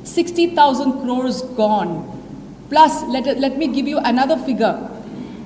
60,000 crores gone. Plus, let me give you another figure.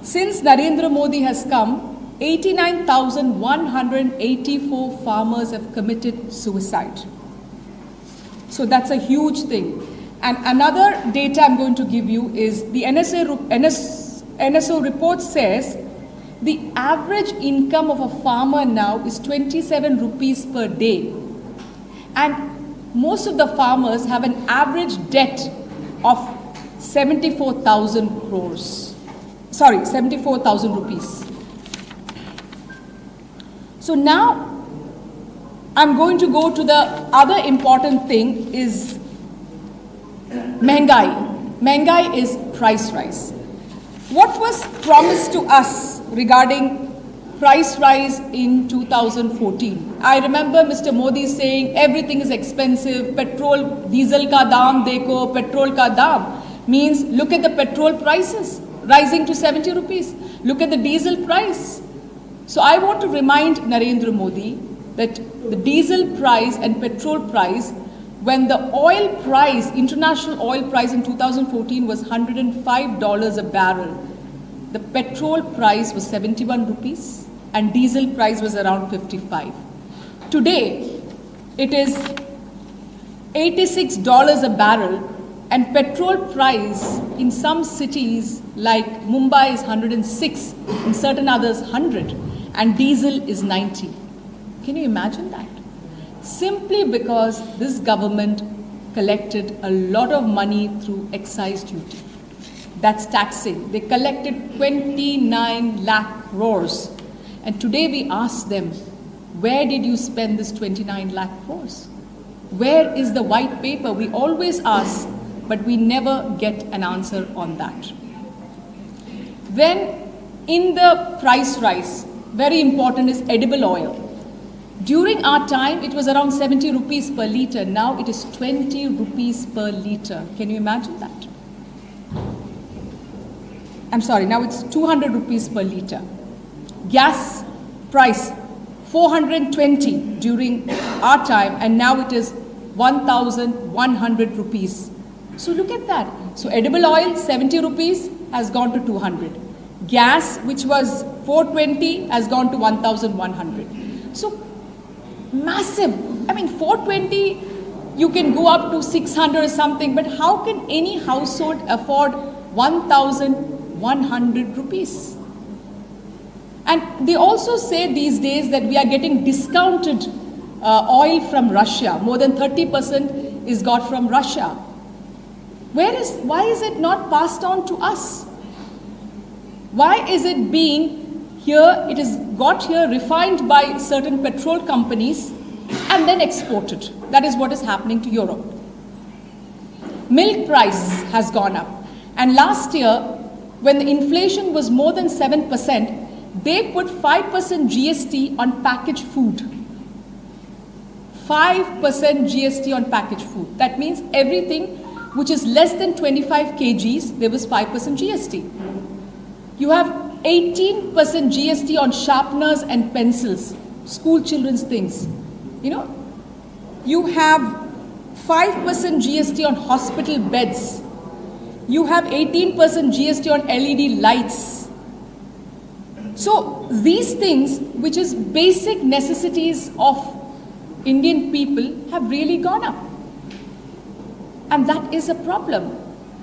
Since Narendra Modi has come, 89,184 farmers have committed suicide. So that's a huge thing. And another data I'm going to give you is the NSO report says the average income of a farmer now is 27 rupees per day. And most of the farmers have an average debt of 74,000 crores. Sorry, 74,000 rupees. So now I'm going to go to the other important thing is Mehengai. Mehengai is price rise. What was promised to us regarding price rise in 2014? I remember Mr. Modi saying everything is expensive, petrol, diesel ka daam dekho, petrol ka daam. Means look at the petrol prices rising to 70 rupees. Look at the diesel price. So I want to remind Narendra Modi that the diesel price and petrol price, when the oil price, international oil price in 2014 was $105 a barrel, the petrol price was 71 rupees and diesel price was around 55. Today, it is $86 a barrel and petrol price in some cities like Mumbai is 106, in certain others 100, and diesel is 90. Can you imagine that? Simply because this government collected a lot of money through excise duty. That's taxing. They collected 29 lakh crores. And today we ask them, where did you spend this 29 lakh crores? Where is the white paper? We always ask, but we never get an answer on that. Then in the price rise, very important is edible oil. During our time, it was around 70 rupees per litre. Now it is 20 rupees per litre. Can you imagine that? I'm sorry, now it's 200 rupees per litre. Gas price, 420 during our time, and now it is 1,100 rupees. So look at that. So edible oil, 70 rupees, has gone to 200. Gas, which was 420, has gone to 1,100. So massive. I mean, 420, you can go up to 600 or something, but how can any household afford 1,100 rupees? And they also say these days that we are getting discounted oil from Russia. More than 30% is got from Russia. Why is it not passed on to us? Why is it being here, it is got here, refined by certain petrol companies and then exported? That is what is happening to Europe. Milk price has gone up. And last year, when the inflation was more than 7%, they put 5% GST on packaged food. 5% GST on packaged food. That means everything which is less than 25 kgs, there was 5% GST. You have 18% GST on sharpeners and pencils, school children's things. You know, you have 5% GST on hospital beds. You have 18% GST on LED lights. So these things, which is basic necessities of Indian people, have really gone up. And that is a problem.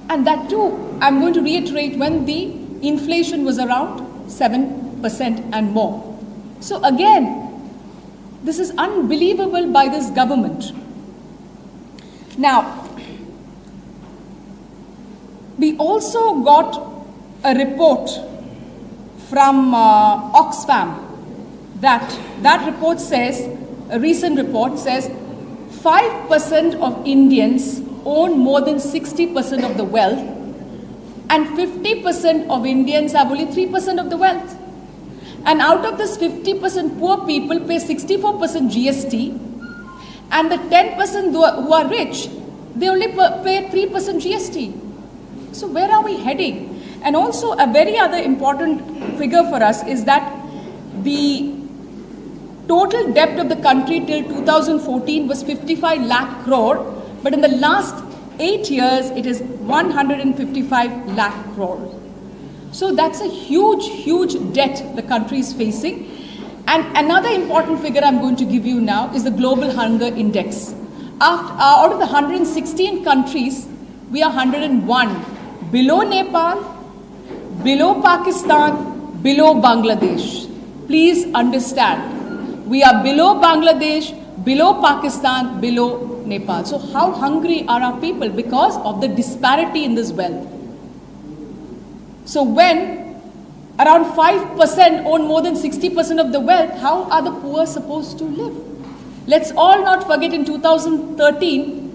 And that too, I'm going to reiterate, when the inflation was around 7% and more. So again, this is unbelievable by this government. Now, we also got a report from Oxfam that report says, a recent report says, 5% of Indians own more than 60% of the wealth, and 50% of Indians have only 3% of the wealth. And out of this 50%, poor people pay 64% GST, and the 10% who are rich, they only pay 3% GST. So where are we heading? And also a very other important figure for us is that the total debt of the country till 2014 was 55 lakh crore, but in the last 8 years, it is 155 lakh crore. So that's a huge, huge debt the country is facing. And another important figure I'm going to give you now is the Global Hunger Index. Out of the 116 countries, we are 101. Below Nepal, below Pakistan, below Bangladesh. Please understand, we are below Bangladesh, below Pakistan, below Nepal. So how hungry are our people because of the disparity in this wealth? So when around 5% own more than 60% of the wealth, how are the poor supposed to live? Let's all not forget in 2013,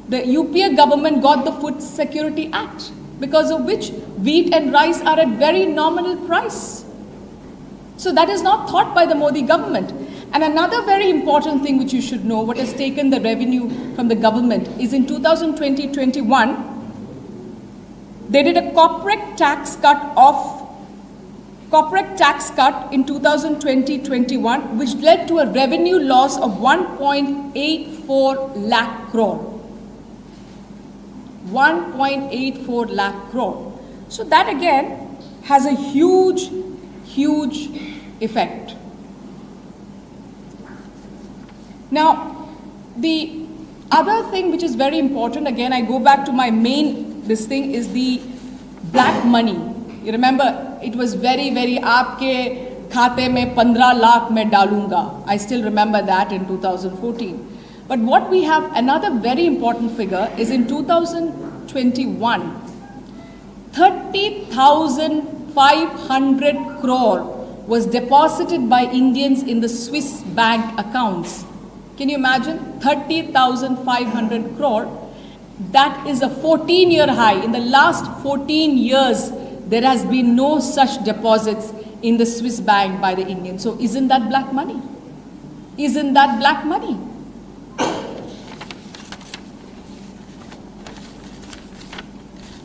the UPA government got the Food Security Act, because of which wheat and rice are at very nominal price. So that is not thought by the Modi government. And another very important thing which you should know, what has taken the revenue from the government, is in 2020-21, they did a corporate tax cut in 2020-21, which led to a revenue loss of 1.84 lakh crore. 1.84 lakh crore. So that again has a huge, huge effect. Now, the other thing which is very important, again I go back to my main, this thing is the black money. You remember, it was very, very, aapke khate mein 15 lakh mein dalunga. I still remember that in 2014. But what we have, another very important figure is in 2021, 30,500 crore was deposited by Indians in the Swiss bank accounts. Can you imagine? 30,500 crore. That is a 14-year high. In the last 14 years, there has been no such deposits in the Swiss bank by the Indians. So isn't that black money? Isn't that black money?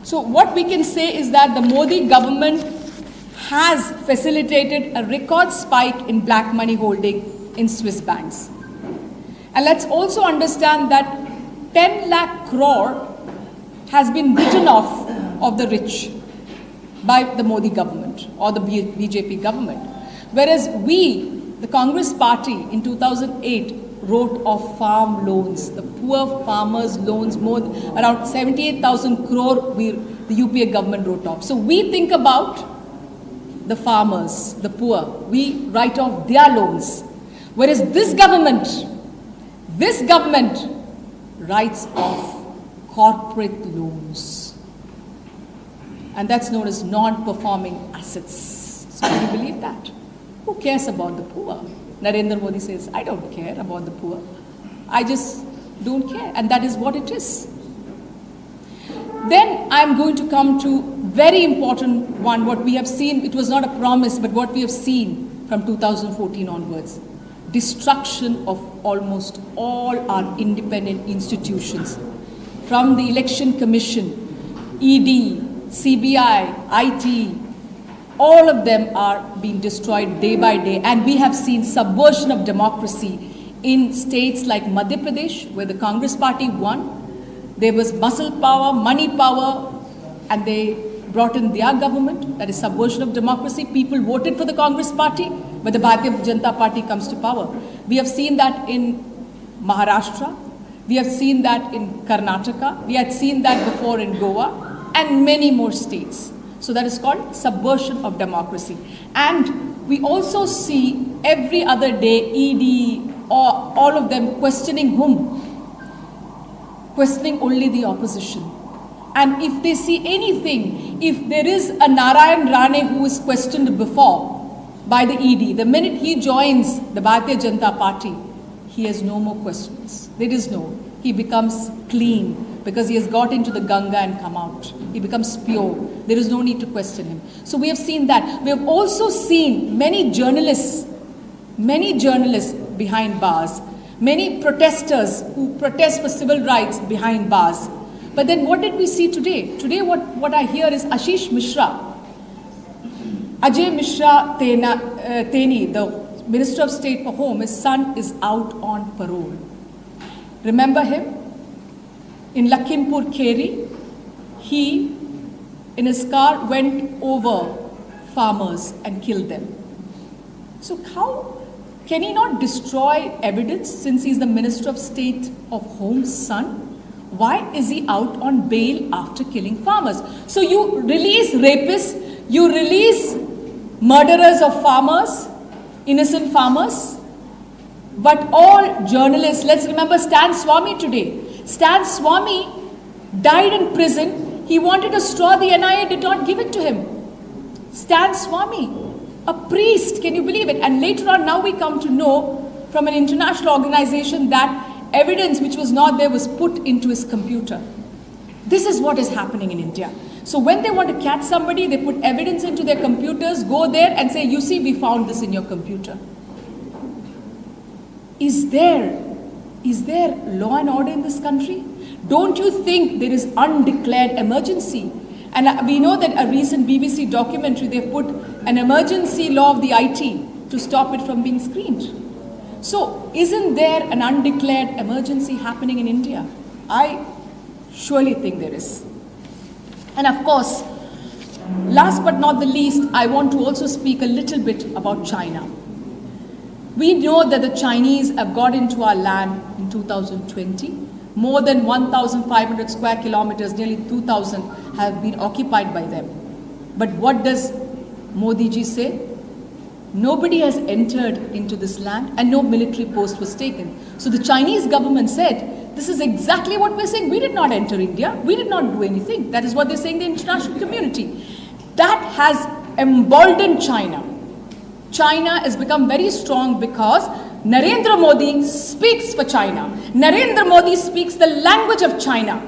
So what we can say is that the Modi government has facilitated a record spike in black money holding in Swiss banks. And let's also understand that 10 lakh crore has been written off of the rich by the Modi government or the BJP government. Whereas we, the Congress party in 2008, wrote off farm loans, the poor farmers' loans, around 78,000 crore the UPA government wrote off. So we think about the farmers, the poor, we write off their loans. Whereas this government writes off corporate loans. And that's known as non-performing assets. So can you believe that? Who cares about the poor? Narendra Modi says, I don't care about the poor. I just don't care. And that is what it is. Then I'm going to come to very important one, what we have seen. It was not a promise, but what we have seen from 2014 onwards. Destruction of almost all our independent institutions. From the Election Commission, ED, CBI, IT, all of them are being destroyed day by day. And we have seen subversion of democracy in states like Madhya Pradesh, where the Congress party won. There was muscle power, money power, and they brought in their government. That is subversion of democracy. People voted for the Congress party, but the Bharatiya Janata Party comes to power. We have seen that in Maharashtra. We have seen that in Karnataka. We had seen that before in Goa and many more states. So that is called subversion of democracy. And we also see every other day ED or all of them questioning whom? Questioning only the opposition. And if they see anything, if there is a Narayan Rane who is questioned before by the ED, the minute he joins the Bharatiya Janata Party, he has no more questions. There is no. He becomes clean because he has got into the Ganga and come out. He becomes pure. There is no need to question him. So we have seen that. We have also seen many journalists behind bars, many protesters who protest for civil rights behind bars. But then what did we see today? Today what I hear is Ashish Mishra, Ajay Mishra Teni, the Minister of State for Home, his son is out on parole. Remember him? in Lakhimpur Kheri, he, in his car, went over farmers and killed them. So how can he not destroy evidence since he's the Minister of State of Home's son? Why is he out on bail after killing farmers? So you release rapists, you release murderers of farmers, innocent farmers, but all journalists, let's remember Stan Swamy today. Stan Swamy died in prison. He wanted a straw, the NIA did not give it to him. Stan Swamy, a priest, can you believe it? And later on, now we come to know from an international organization that evidence which was not there was put into his computer. This is what is happening in India. So when they want to catch somebody, they put evidence into their computers, go there and say, you see, we found this in your computer. Is there law and order in this country? Don't you think there is undeclared emergency? And we know that a recent BBC documentary, they put an emergency law of the IT to stop it from being screened. So isn't there an undeclared emergency happening in India? I surely think there is. And of course, last but not the least, I want to also speak a little bit about China. We know that the Chinese have got into our land in 2020. More than 1,500 square kilometers, nearly 2,000, have been occupied by them. But what does Modi ji say? Nobody has entered into this land and no military post was taken. So the Chinese government said, this is exactly what we're saying. We did not enter India. We did not do anything. That is what they're saying, the international community. That has emboldened China. China has become very strong because Narendra Modi speaks for China. Narendra Modi speaks the language of China.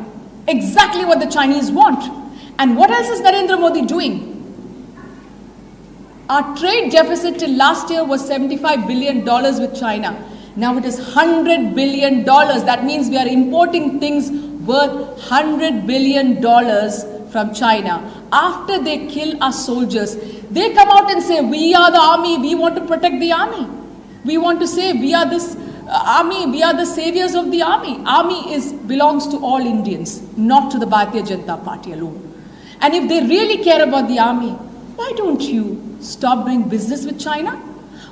Exactly what the Chinese want. And what else is Narendra Modi doing? Our trade deficit till last year was $75 billion with China. Now it is $100 billion. That means we are importing things worth $100 billion from China. After they kill our soldiers, they come out and say, we are the army, we want to protect the army. We want to say, we are this army, we are the saviors of the army. Army belongs to all Indians, not to the Bharatiya Janata Party alone. And if they really care about the army, why don't you stop doing business with China?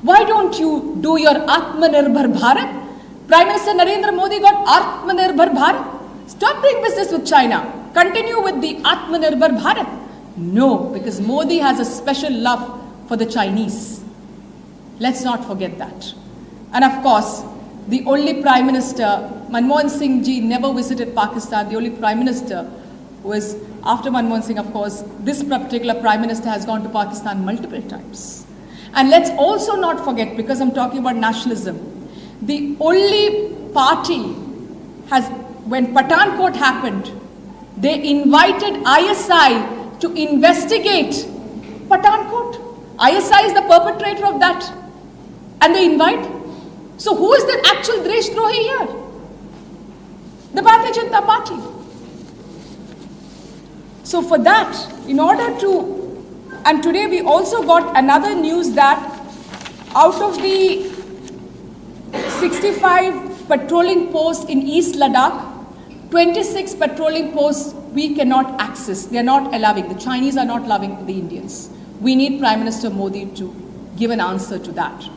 Why don't you do your Atmanirbhar Bharat? Prime Minister Narendra Modi got Atmanirbhar Bharat. Stop doing business with China. Continue with the Atmanirbhar Bharat. No, because Modi has a special love for the Chinese. Let's not forget that. And of course, the only Prime Minister, Manmohan Singh ji never visited Pakistan. The only Prime Minister was, after Manmohan Singh, of course, this particular Prime Minister has gone to Pakistan multiple times. And let's also not forget, because I'm talking about nationalism, the only party has, when Pathankot happened, they invited ISI to investigate Pathankot. ISI is the perpetrator of that. And they invite. So who is the actual Deshdrahi here? The Bharatiya Janata Party. So for that, in order to, and today we also got another news that out of the 65 patrolling posts in East Ladakh, 26 patrolling posts we cannot access. They are not allowing. The Chinese are not allowing the Indians. We need Prime Minister Modi to give an answer to that.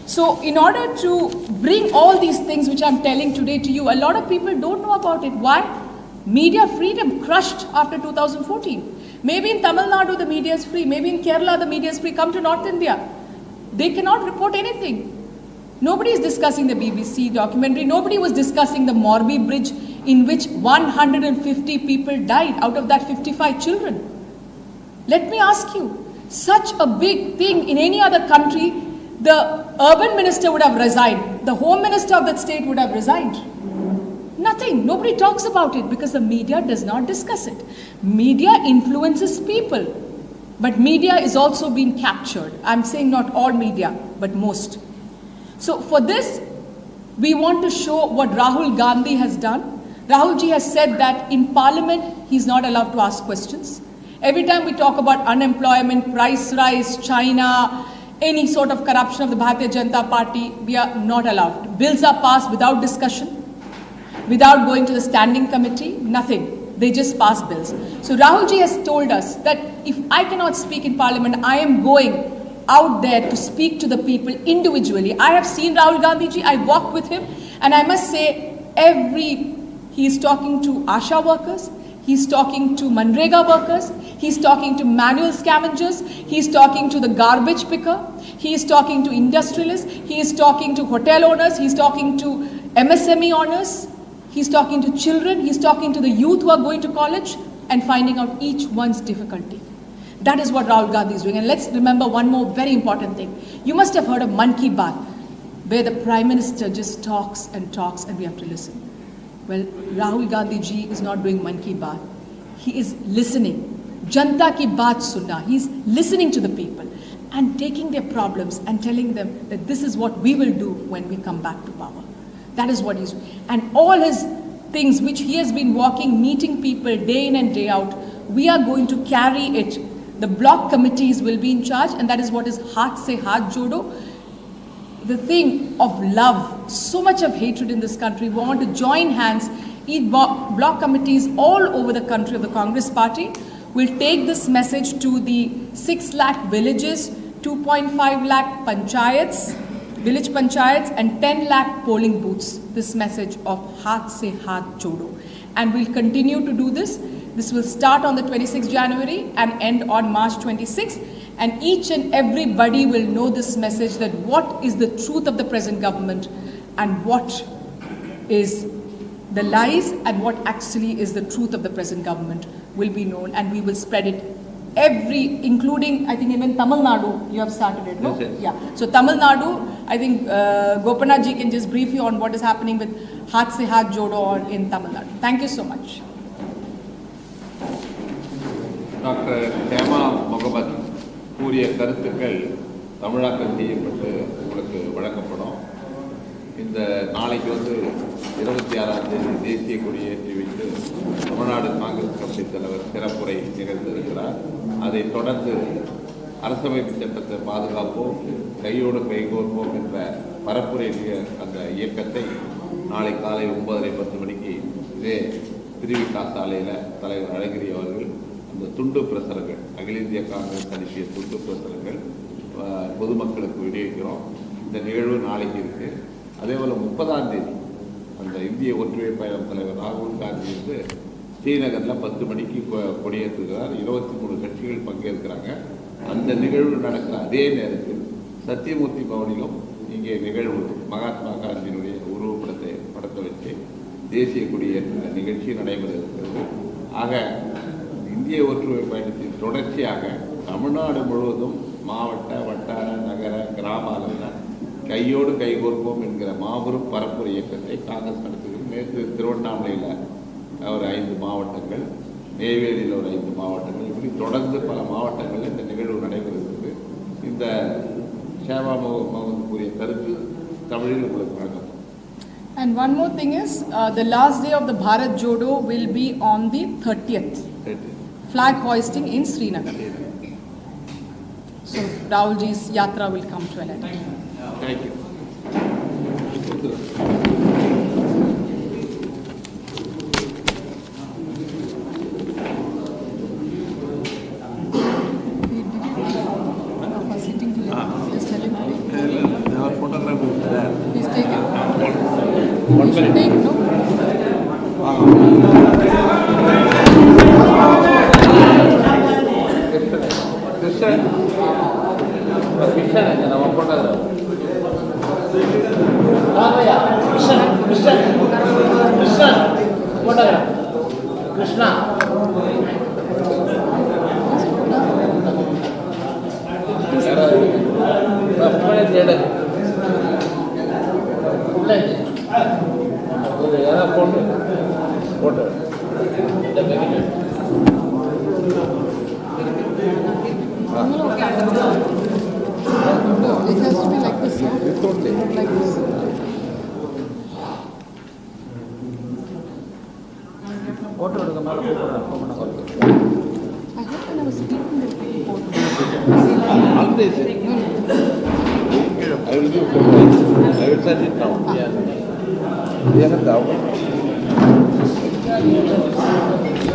So in order to bring all these things which I'm telling today to you, a lot of people don't know about it. Why? Media freedom crushed after 2014. Maybe in Tamil Nadu the media is free. Maybe in Kerala the media is free. Come to North India. They cannot report anything. Nobody is discussing the BBC documentary. Nobody was discussing the Morbi Bridge in which 150 people died, out of that 55 children. Let me ask you, such a big thing in any other country, the urban minister would have resigned. The home minister of that state would have resigned. Nothing. Nobody talks about it because the media does not discuss it. Media influences people. But media is also being captured. I'm saying not all media, but most. So for this, we want to show what Rahul Gandhi has done. Rahul ji has said that in Parliament, he's not allowed to ask questions. Every time we talk about unemployment, price rise, China, any sort of corruption of the Bharatiya Janata Party, we are not allowed. Bills are passed without discussion. without going to the standing committee, nothing. They just pass bills. So Rahul ji has told us that if I cannot speak in Parliament, I am going out there to speak to the people individually. I have seen Rahul Gandhi ji, I walked with him, and I must say, he is talking to ASHA workers, he's talking to Manrega workers, he's talking to manual scavengers, he's talking to the garbage picker, he is talking to industrialists, he is talking to hotel owners, he's talking to MSME owners, he's talking to children, he's talking to the youth who are going to college and finding out each one's difficulty. That is what Rahul Gandhi is doing. And let's remember one more very important thing. You must have heard of Man Ki Baat, where the Prime Minister just talks and talks and we have to listen. Well, Rahul Gandhi ji is not doing Man Ki Baat. He is listening. Janta ki baat sunna. He's listening to the people and taking their problems and telling them that this is what we will do when we come back to power. That is what he's doing. And all his things which he has been walking, meeting people day in and day out, we are going to carry it. The block committees will be in charge, and that is what is Haath se Haath Jodo. The thing of love, so much of hatred in this country. We want to join hands. Each block committees all over the country of the Congress party will take this message to the 6 lakh villages, 2.5 lakh panchayats, village panchayats, and 10 lakh polling booths. This message of Haath se Haath Jodo. And we'll continue to do this. This will start on the 26th January and end on March 26th. And each and everybody will know this message, that what is the truth of the present government and what is the lies and what actually is the truth of the present government will be known, and we will spread it including, I think even Tamil Nadu, you have started it, no? Yes. Yeah. So Tamil Nadu, I think Gopinath ji can just brief you on what is happening with Haath se Haath Jodo in Tamil Nadu. Thank you so much. Dr. Hema Mohammed கூறிய கருத்துக்கள் தமிழாக்கம் செய்யப்பட்டு உங்களுக்கு வழங்கப்படும். இந்த நாளைக்கு 26ஆம் தேதி தேசிய கொடியேற்றி வைத்து தமிழ்நாடு காங்கிரஸ் கமிட்டி தலைவர் சிறப்புரை நிகழ்த்திருக்கிறார். அதைத் தொடர்ந்து அரசமைப்பு சட்டத்தை பாதுகாப்போம், கையோடு கைகோர்ப்போம் என்ற பரப்புரை அந்த இயக்கத்தை நாளை காலை 9:30 மணிக்கு இதே திருவிக்கா சாலையில் தலைவர் அழகிரி அவர்கள் அந்த துண்டு பிரசுரங்கள், அகில இந்திய காங்கிரஸ் அனுப்பிய துண்டு பிரசுரங்கள் பொதுமக்களுக்கு விநியோகிக்கிறோம். இந்த நிகழ்வு நாளைக்கு இருக்கு. அதேபோல் 30ஆம் தேதி அந்த இந்திய ஒற்றுமை பயணம் தலைவர் ராகுல் காந்தி ஸ்ரீநகரில் 10 மணிக்கு கொடியேற்றுகிறார். 23 கட்சிகள் பங்கேற்கிறாங்க. அந்த நிகழ்வு நடக்கிற அதே நேரத்தில் சத்தியமூர்த்தி பவனிலும் இங்கே நிகழ்வு மகாத்மா காந்தியினுடைய படத்தை வச்சு தேசிய கொடியேற்ற நிகழ்ச்சி நடைபெற இருக்கிறது. ஆக இந்திய ஒற்றுமை பயணத்தின் தொடர்ச்சியாக தமிழ்நாடு முழுவதும் மாவட்ட, வட்டார, நகர, கிராம அளவில் கையோடு கைகோர்ப்போம் என்கிற மாபெரும் பரப்புரை இயக்கத்தை காங்கிரஸ் நடத்துகிறது. நேற்று திருவண்ணாமலையில் ஒரு 5 மாவட்டங்கள், நெய்வேலியில் ஒரு 5 மாவட்டங்கள், இப்படி தொடர்ந்து பல மாவட்டங்களில் இந்த நிகழ்வு நடைபெறுகிறது. இந்த ஷேமா முகமது கூறிய கருத்து தமிழில் உங்களுக்கு வழங்கப்படும். And one more thing is, the last day of the Bharat Jodo will be on the 30th. Flag hoisting in Srinagar. So Rahul ji's yatra will come to an end. Thank you. Just tell him. Our photograph is there. Please take it. One minute. Take it, no? Krishnan, our photograph. Krishnan, photograph. Krishna. It has to be like this, no? Like this. I hope when I was speaking the people. I will give it. I will send it now. Yeah. Thank you.